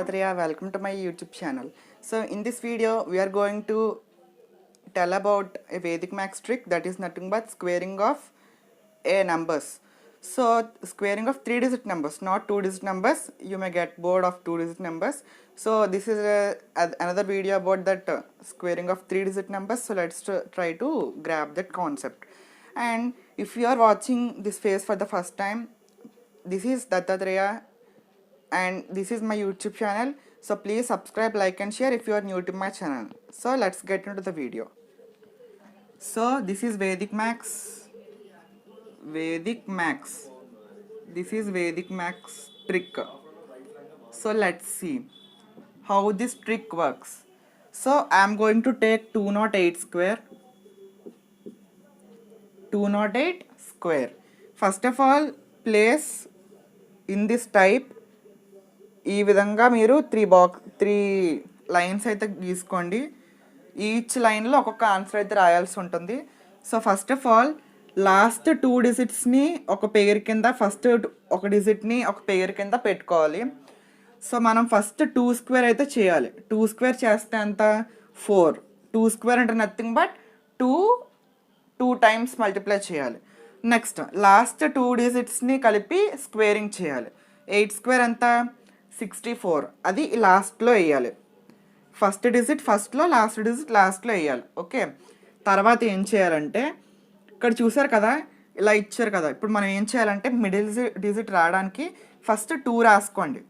Dattatreya. Welcome to my YouTube channel. So in this video we are going to tell about a Vedic Maths trick, that is nothing but squaring of a numbers. So squaring of 3-digit numbers, not 2-digit numbers. You may get bored of 2-digit numbers. So this is another video about that squaring of 3-digit numbers. So let's try to grab that concept. And if you are watching this phase for the first time, this is Dattatreya and this is my YouTube channel. So please subscribe, like and share if you are new to my channel. So let's get into the video. So this is Vedic Maths. This is Vedic Maths Trick. So let's see how this trick works. So I am going to take 208 square. 208 square. First of all, place in this type ఈ విధంగా మీరు three lines అయితే గీసుకోండి. Each లైన్లో ఒక్కొక్క answer అయితే రాయాల్సి ఉంటుంది. So first of all last 2 డిజిట్స్ని ఒక పేరు కింద, ఫస్ట్ ఒక డిజిట్ని ఒక పేరు కింద పెట్టుకోవాలి. సో మనం ఫస్ట్ 2 స్క్వేర్ అయితే చేయాలి. 2 స్క్వేర్ చేస్తే అంత 4. 2 స్క్వేర్ అంటే నథింగ్ బట్ 2 టైమ్స్ మల్టిప్లై చేయాలి. నెక్స్ట్ లాస్ట్ 2 డిజిట్స్ని కలిపి స్క్వేరింగ్ చేయాలి. 8 స్క్వేర్ అంతా 64, అది లాస్ట్లో వేయాలి. ఫస్ట్ డిజిట్ ఫస్ట్లో, లాస్ట్ డిజిట్ లాస్ట్లో వేయాలి. ఓకే, తర్వాత ఏం చేయాలంటే ఇక్కడ చూసారు కదా, ఇలా ఇచ్చారు కదా. ఇప్పుడు మనం ఏం చేయాలంటే మిడిల్ డిజిట్ రావడానికి ఫస్ట్ 2 రాసుకోండి,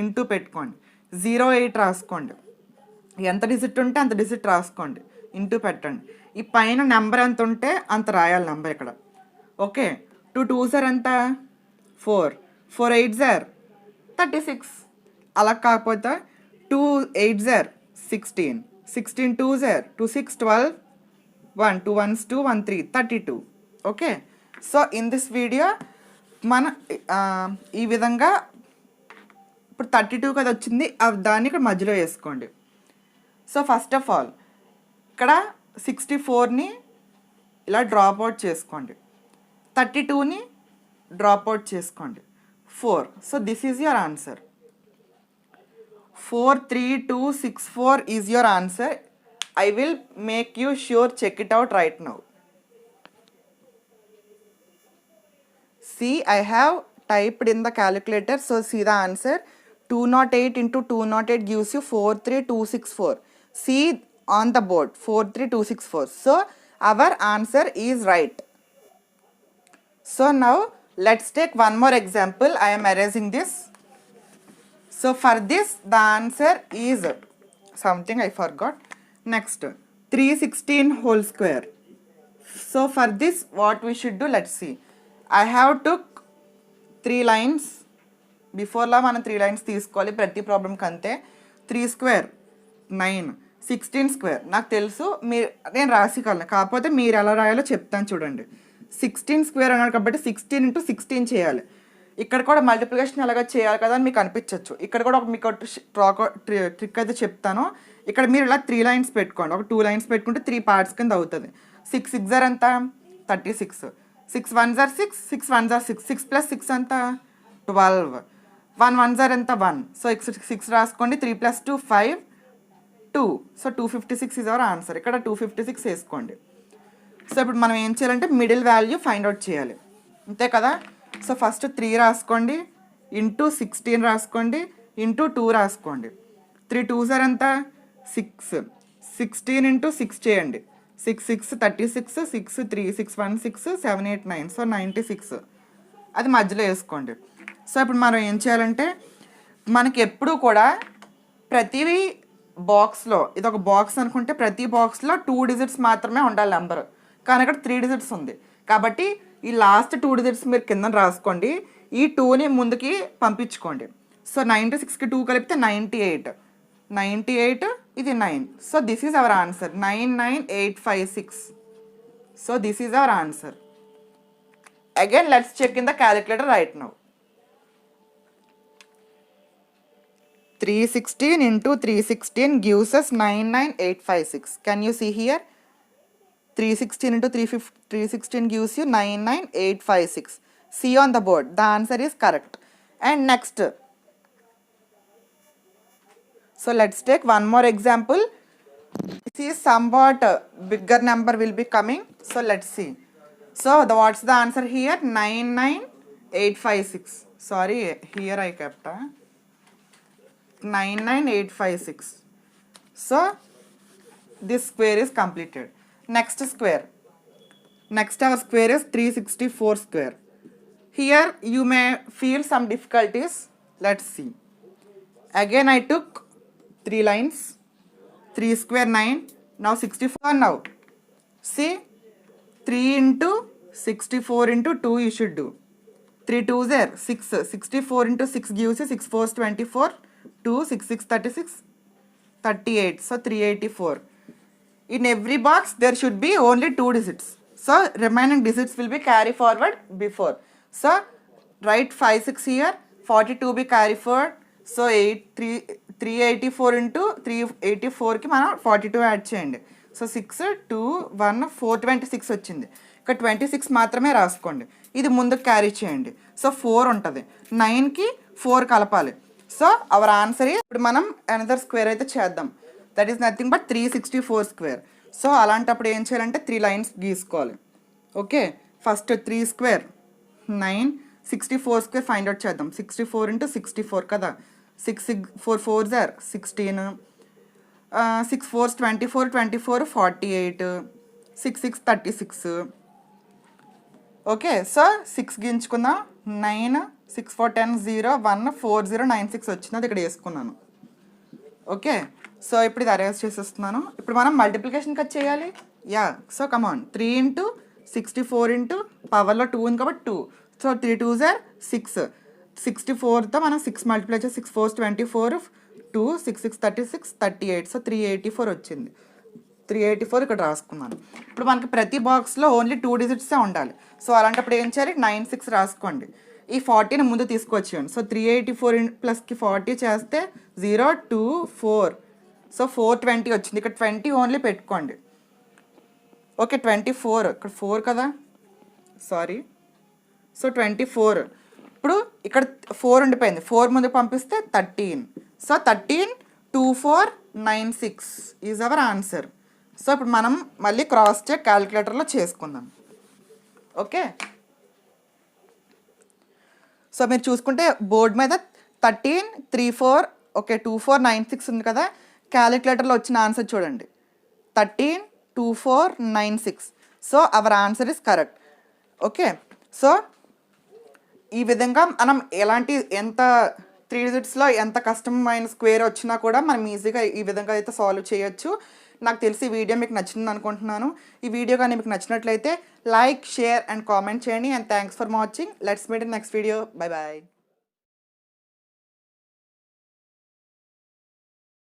ఇంటూ పెట్టుకోండి. 08 రాసుకోండి. ఎంత డిజిట్ ఉంటే అంత డిజిట్ రాసుకోండి, ఇంటూ పెట్టండి. ఈ పైన నెంబర్ ఎంత ఉంటే అంత రాయాలి నెంబర్ ఇక్కడ. ఓకే, 2 2s ఎంత 4, 4 8s 36. అలా కాకపోతే 2 8s 16, 16 2s 2 6 12, 1 2 1s 2 1 3 32. Okay, so in this video మన ఈ విధంగా ఇప్పుడు 32 కదా వచ్చింది, దాన్ని ఇక్కడ మధ్యలో వేసుకోండి. సో ఫస్ట్ ఆఫ్ ఆల్ ఇక్కడ 64ని ఇలా డ్రాప్ అవుట్ చేసుకోండి, 32ని డ్రాప్ అవుట్ చేసుకోండి, 4. So this is your answer. 43264 is your answer. I will make you sure, check it out right now. See, I have typed in the calculator, so see the answer. 208 into 208 gives you 43264. See on the board, 43264. So our answer is right. So now let's take one more example. I am erasing this. So for this the answer is something I forgot. Next 316 whole square. So for this what we should do, let's see. I have took 3 lines. Before la మనం 3 lines తీసుకోవాలి ప్రతి problem కంటే. 3 square 9, 16 square నాకు తెలుసు, నేను రాసిగలను, కాకపోతే మీరు ఎలా రాయాలో చెప్తాను చూడండి. 16 స్క్వేర్ అన్నాడు కాబట్టి 16 into 16 చేయాలి. ఇక్కడ కూడా మల్టిప్లికేషన్ ఎలాగ చేయాలి కదా అని మీకు అనిపించవచ్చు. ఇక్కడ కూడా మీకు ట్రిక్ అయితే చెప్తాను. ఇక్కడ మీరు ఇలా 3 లైన్స్ పెట్టుకోండి. ఒక 2 లైన్స్ పెట్టుకుంటే 3 పార్ట్స్ కింద అవుతుంది. 6 6 ఎంత 36, 6 1 6, 6 1 6, 6 + 6 ఎంత 12, 1 1 ఎంత 1. సో 6 రాసుకోండి. 3 + 2 5, 2. So 256 is our answer. ఇక్కడ 256 వేసుకోండి. సో ఇప్పుడు మనం ఏం చేయాలంటే మిడిల్ వాల్యూ ఫైండ్ అవుట్ చేయాలి, అంతే కదా. సో ఫస్ట్ 3 రాసుకోండి, ఇంటూ 16 రాసుకోండి, ఇంటూ 2 రాసుకోండి. 3 2s ఎంత 6, 16 into 6 చేయండి. 6 6 36, 6 3 6 1 6 7 8 9, సో 96. అది మధ్యలో వేసుకోండి. సో ఇప్పుడు మనం ఏం చేయాలంటే మనకి ఎప్పుడు కూడా ప్రతి బాక్స్లో, ఇది ఒక బాక్స్ అనుకుంటే ప్రతి బాక్స్లో 2 డిజిట్స్ మాత్రమే ఉండాలి నెంబర్, కానీ ఇక్కడ 3 డిజిట్స్ ఉంది కాబట్టి ఈ లాస్ట్ 2 డిజిట్స్ మీరు కింద రాసుకోండి, ఈ 2ని ముందుకి పంపించుకోండి. సో 96కి 2 కలిపితే 98, 98 ఇది 9. So this is our answer 99856. So this is our answer. Again let's check in the calculator right now. 316 into 316 gives us 99856. Can you see here? 316 into 316 gives you 99856. See on the board, the answer is correct. And next So let's take one more example. This is somewhat bigger number will be coming. So let's see. So what's the answer here? 99856. Sorry, here I kept 99856. So this square is completed. Next square. Next our square is 364 square. Here you may feel some difficulties. Let's see. Again I took 3 lines. 3 square 9. Now 64 now. See, 3 into 64 into 2 you should do. 3 2s are 6. 64 into 6 gives you 6 4s 24. 2 6 6 36 38. So 384. In every box there should be only 2 digits. So remaining digits will be carry forward before. So write 5 6 here. 42 be carry forward. So 384 into 384 కి మనం 42 add చేయండి. So 6 2 1 426 వచ్చింది. ఇక్కడ 26 మాత్రమే రాసుకోండి. ఇది ముందుకు carry చేయండి. సో 4 ఉంటుంది. 9కి 4 కలపాలి. సో అవర్ ఆన్సర్ ఇప్పుడు మనం అనదర్ స్క్వేర్ అయితే చేద్దాం. That is nothing but 364 square. So అలాంటప్పుడు ఏం చేయాలంటే 3 లైన్స్ గీసుకోవాలి. Okay, first 3 square 9, 64 square find out చేద్దాం. 64 into 64 కదా. 6 4 4s are 16. 6 4s 24, 24 48, 6 6 36. Okay, so 6 గించుకుందాం. 9 6 4 10 0 1 4 0 9 6 వచ్చింది. అది ఇక్కడ వేసుకున్నాను. ఓకే, సో ఇప్పుడు ఇది అరేంజ్ చేసేస్తున్నాను. ఇప్పుడు మనం మల్టిప్లికేషన్ కట్ చేయాలి. యా, సో కమాన్ 3 into 64 into పవర్లో 2 ఉంది కాబట్టి 2. So 3 2s are 6. 64తో మనం 6 మల్టిప్లై చేసి 6 4s 24, 2 6 6 36 38. సో 384 వచ్చింది. 384 ఇక్కడ రాసుకున్నాను. ఇప్పుడు మనకి ప్రతి బాక్స్లో ఓన్లీ 2 డిజిట్సే ఉండాలి. సో అలాంటప్పుడు ఏం చేయాలి? 9 6 రాసుకోండి. ఈ 40ని ముందు తీసుకొచ్చేయండి. సో 384 ప్లస్కి 40 చేస్తే 0 2 4. సో 420 వచ్చింది. ఇక్కడ 20 ఓన్లీ పెట్టుకోండి. ఓకే, 24 ఇక్కడ 4 కదా, సారీ. సో 24. ఇప్పుడు ఇక్కడ 4 ఉండిపోయింది. 4 ముందు పంపిస్తే 13. So 13 2 4 9 6 is our answer. So ఇప్పుడు మనం మళ్ళీ క్రాస్ చెక్ క్యాలిక్యులేటర్లో చేసుకుందాం. ఓకే, సో మీరు చూసుకుంటే బోర్డు మీద 13 3 4 ఓకే 2 4 9 6 ఉంది కదా. క్యాలిక్యులేటర్లో వచ్చిన ఆన్సర్ చూడండి, 13 2 4 9 6. So our answer is correct. Okay, so ఈ విధంగా మనం ఎంత 3 డిజిట్స్లో ఎంత కష్టమైన స్క్వేర్ వచ్చినా కూడా మనం ఈజీగా ఈ విధంగా అయితే సాల్వ్ చేయొచ్చు. నాకు తెలిసి ఈ వీడియో మీకు నచ్చింది అనుకుంటున్నాను. ఈ వీడియో కానీ మీకు నచ్చినట్లయితే లైక్ షేర్ అండ్ కామెంట్ చేయండి. And thanks for watching. Let's meet in next video. Bye bye.